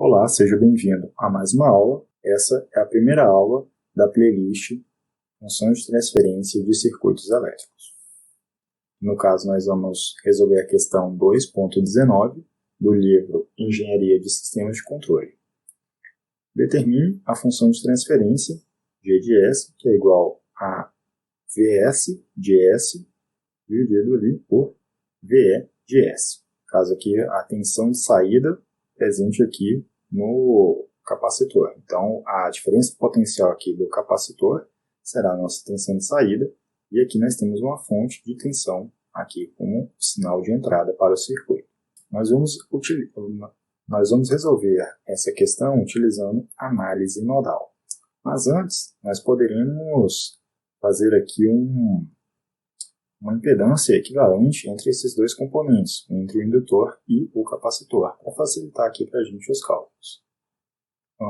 Olá, seja bem-vindo a mais uma aula. Essa é a primeira aula da playlist Funções de Transferência de Circuitos Elétricos. No caso, nós vamos resolver a questão 2.19 do livro Engenharia de Sistemas de Controle. Determine a função de transferência, G de S, que é igual a VS de S dividido ali por VE de S. Caso aqui a tensão de saída presente aqui no capacitor. Então, a diferença potencial aqui do capacitor será a nossa tensão de saída, e aqui nós temos uma fonte de tensão aqui como sinal de entrada para o circuito. Nós vamos resolver essa questão utilizando análise nodal. Mas antes, nós poderíamos fazer aqui uma impedância equivalente entre esses dois componentes, entre o indutor e o capacitor, para facilitar aqui para a gente os cálculos.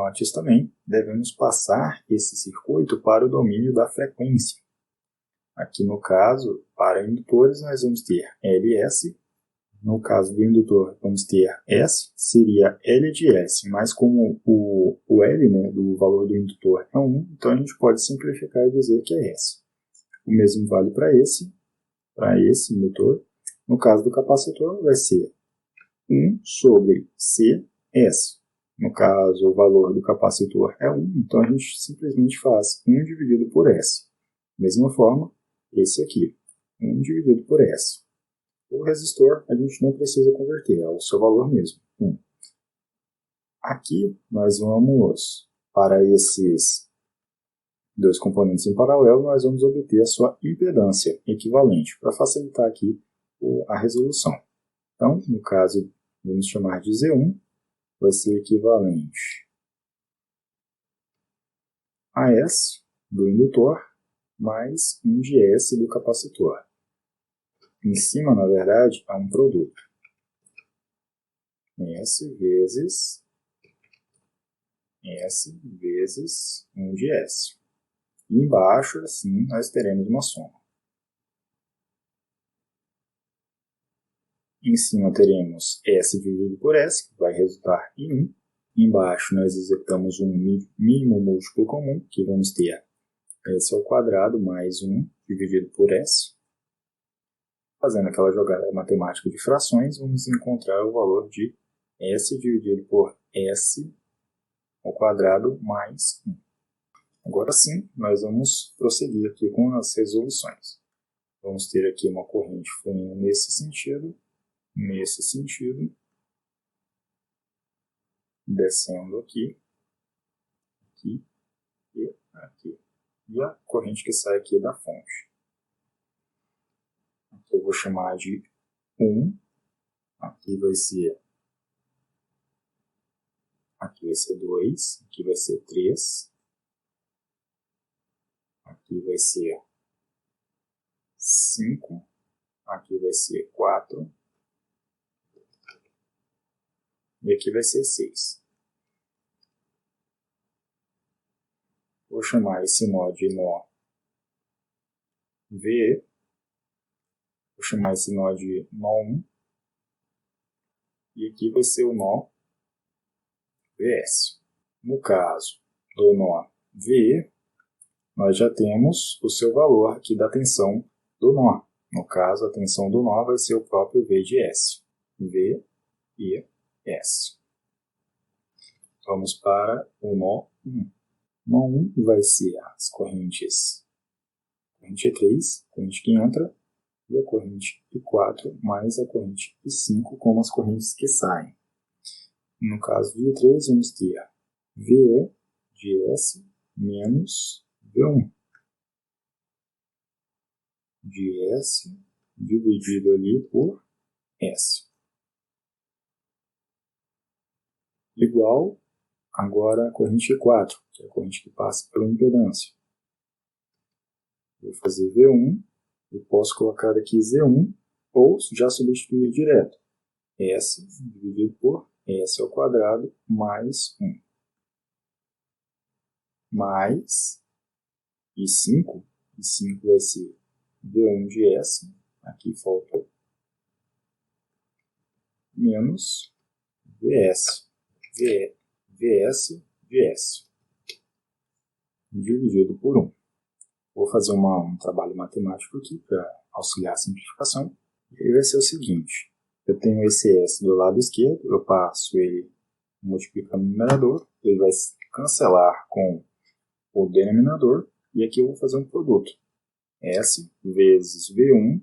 Antes também, devemos passar esse circuito para o domínio da frequência. Aqui no caso, para indutores, nós vamos ter LS, no caso do indutor, vamos ter S, seria L de S, mas como o L, né, do valor do indutor é 1, então a gente pode simplificar e dizer que é S. O mesmo vale para esse indutor. No caso do capacitor, vai ser 1 sobre CS. No caso, o valor do capacitor é 1, então a gente simplesmente faz 1 dividido por S. Mesma forma, esse aqui, 1 dividido por S. O resistor a gente não precisa converter, é o seu valor mesmo, 1. Aqui nós vamos, para esses dois componentes em paralelo, nós vamos obter a sua impedância equivalente, para facilitar aqui a resolução. Então, no caso, vamos chamar de Z1, vai ser equivalente a S do indutor, mais 1 de S do capacitor. Em cima, na verdade, há um produto. S vezes 1 de S. E embaixo, assim, nós teremos uma soma. Em cima teremos S dividido por S, que vai resultar em 1. Embaixo nós executamos um mínimo múltiplo comum, que vamos ter S ao quadrado mais 1 dividido por S. Fazendo aquela jogada matemática de frações, vamos encontrar o valor de S dividido por S ao quadrado mais 1. Agora sim, nós vamos prosseguir aqui com as resoluções. Vamos ter aqui uma corrente fluindo nesse sentido, descendo aqui, aqui e aqui. E a corrente que sai aqui da fonte. Aqui eu vou chamar de 1, aqui vai ser 2, aqui vai ser 3, aqui vai ser 5, aqui vai ser 4, e aqui vai ser 6. Vou chamar esse nó de nó VE, vou chamar esse nó de nó 1, e aqui vai ser o nó VS. No caso do nó VE, nós já temos o seu valor aqui da tensão do nó. No caso, a tensão do nó vai ser o próprio V de S. V e S. Vamos para o nó 1. Nó 1 vai ser as correntes, corrente E3, corrente que entra, e a corrente I4 mais a corrente I5 como as correntes que saem. No caso de I3, vamos ter VE de S menos V1 de S dividido ali por S. Igual agora a corrente E4, que é a corrente que passa pela impedância. Vou fazer V1, eu posso colocar aqui Z1, ou já substituir direto. S dividido por S ao quadrado mais 1. Mais I5 vai ser V1 de S, aqui faltou, menos VS, VE Vs de S, dividido por 1. Vou fazer um trabalho matemático aqui para auxiliar a simplificação. E aí vai ser o seguinte, eu tenho esse S do lado esquerdo, eu passo ele multiplicando o numerador, ele vai cancelar com o denominador, e aqui eu vou fazer um produto. S vezes V1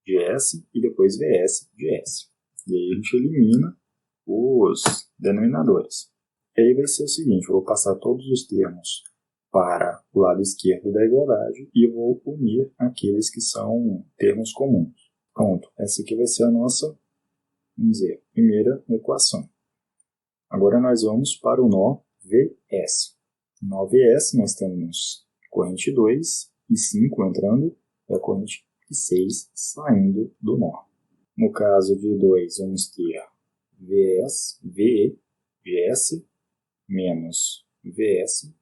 de S e depois Vs de S. E aí a gente elimina os denominadores. E aí vai ser o seguinte, eu vou passar todos os termos para o lado esquerdo da igualdade e eu vou unir aqueles que são termos comuns. Pronto, essa aqui vai ser a nossa, vamos dizer, primeira equação. Agora nós vamos para o nó Vs. No nó Vs nós temos corrente 2 e 5 entrando e a corrente 6 saindo do nó. No caso de 2 vamos ter Vs, VE de S menos Vs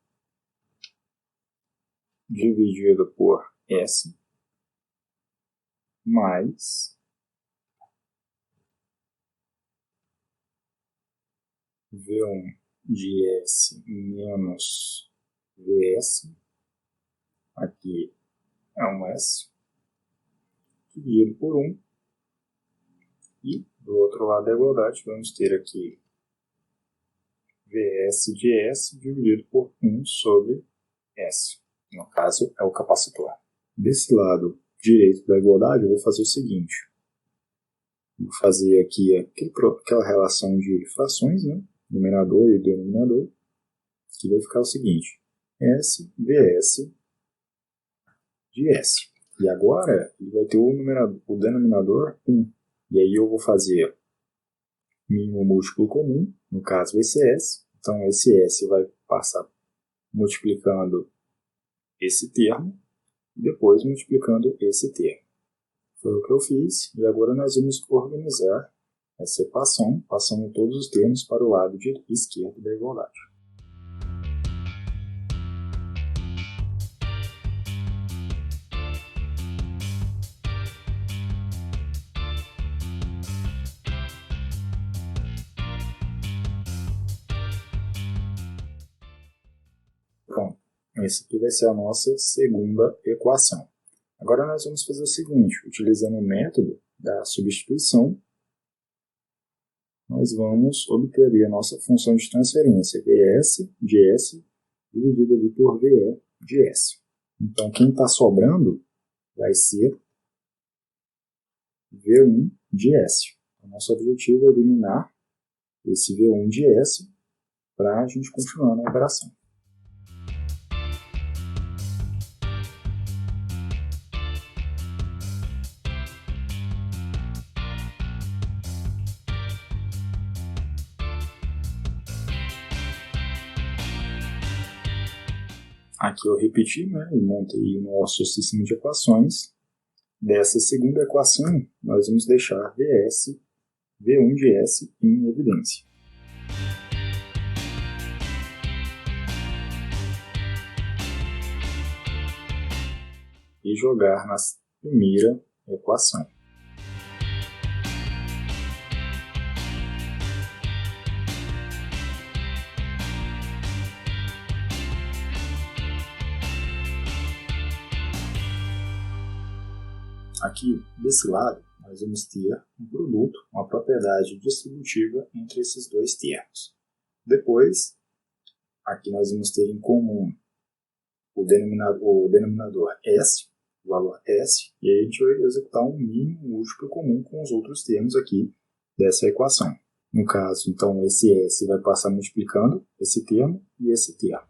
dividido por S mais V1 de S menos Vs, aqui é um S, dividido por 1, e do outro lado da igualdade vamos ter aqui Vs de S dividido por 1 sobre S, no caso é o capacitor. Desse lado direito da igualdade eu vou fazer o seguinte, vou fazer aqui aquela relação de frações, né? Numerador e denominador, que vai ficar o seguinte, S Vs de S. E agora ele vai ter o denominador 1. E aí eu vou fazer mínimo múltiplo comum, no caso esse S. Então esse S vai passar multiplicando esse termo, e depois multiplicando esse termo. Foi o que eu fiz, e agora nós vamos organizar essa equação, passando todos os termos para o lado esquerdo da igualdade. Pronto, essa aqui vai ser a nossa segunda equação. Agora nós vamos fazer o seguinte, utilizando o método da substituição, nós vamos obter ali a nossa função de transferência, Vs de S dividido ali por Ve de S. Então, quem está sobrando vai ser V1 de S. O nosso objetivo é eliminar esse V1 de S para a gente continuar na operação. Aqui eu repeti, né, e montei o nosso sistema de equações. Dessa segunda equação, nós vamos deixar V1 de S em evidência. E jogar na primeira equação. Aqui, desse lado, nós vamos ter um produto, uma propriedade distributiva entre esses dois termos. Depois, aqui nós vamos ter em comum o denominador S, o valor S, e aí a gente vai executar um mínimo múltiplo comum com os outros termos aqui dessa equação. No caso, então, esse S vai passar multiplicando esse termo e esse termo.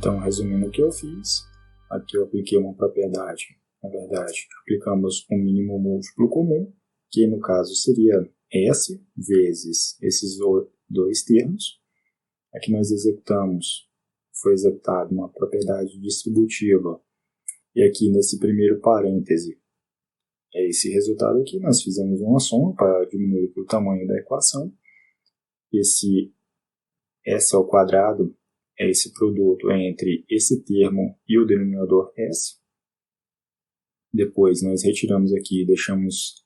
Então, resumindo o que eu fiz, aqui eu apliquei uma propriedade, na verdade, aplicamos um mínimo múltiplo comum, que no caso seria S vezes esses dois termos. Aqui nós foi executada uma propriedade distributiva, e aqui nesse primeiro parêntese, é esse resultado aqui, nós fizemos uma soma para diminuir o tamanho da equação. Esse S ao quadrado é esse produto entre esse termo e o denominador S. Depois nós retiramos aqui e deixamos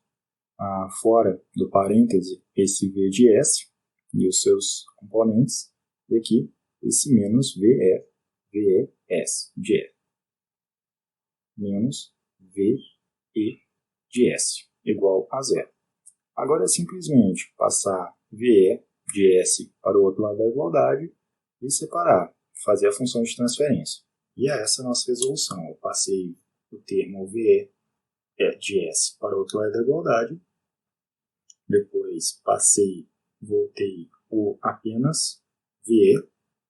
fora do parêntese esse V de S e os seus componentes. E aqui esse menos VES de E. Menos VE de S igual a zero. Agora é simplesmente passar VE de S para o outro lado da igualdade e separar, fazer a função de transferência. E é essa a nossa resolução. Eu passei o termo VE de S para o outro lado da igualdade, depois voltei o apenas VE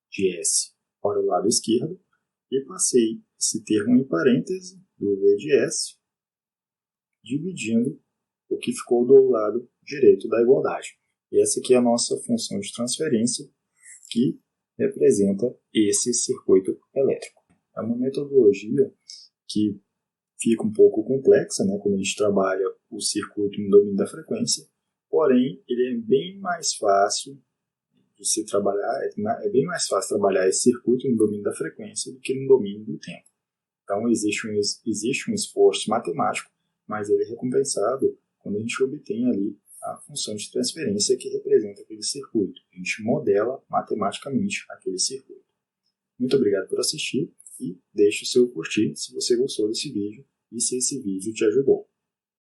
de S para o lado esquerdo e passei esse termo em parêntese do V de S, dividindo o que ficou do lado direito da igualdade. E essa aqui é a nossa função de transferência que representa esse circuito elétrico. É uma metodologia que fica um pouco complexa, né, quando a gente trabalha o circuito no domínio da frequência, porém ele é bem mais fácil de se trabalhar, é bem mais fácil trabalhar esse circuito no domínio da frequência do que no domínio do tempo. Então existe um esforço matemático, mas ele é recompensado quando a gente obtém ali a função de transferência que representa aquele circuito. A gente modela matematicamente aquele circuito. Muito obrigado por assistir e deixe o seu curtir se você gostou desse vídeo e se esse vídeo te ajudou.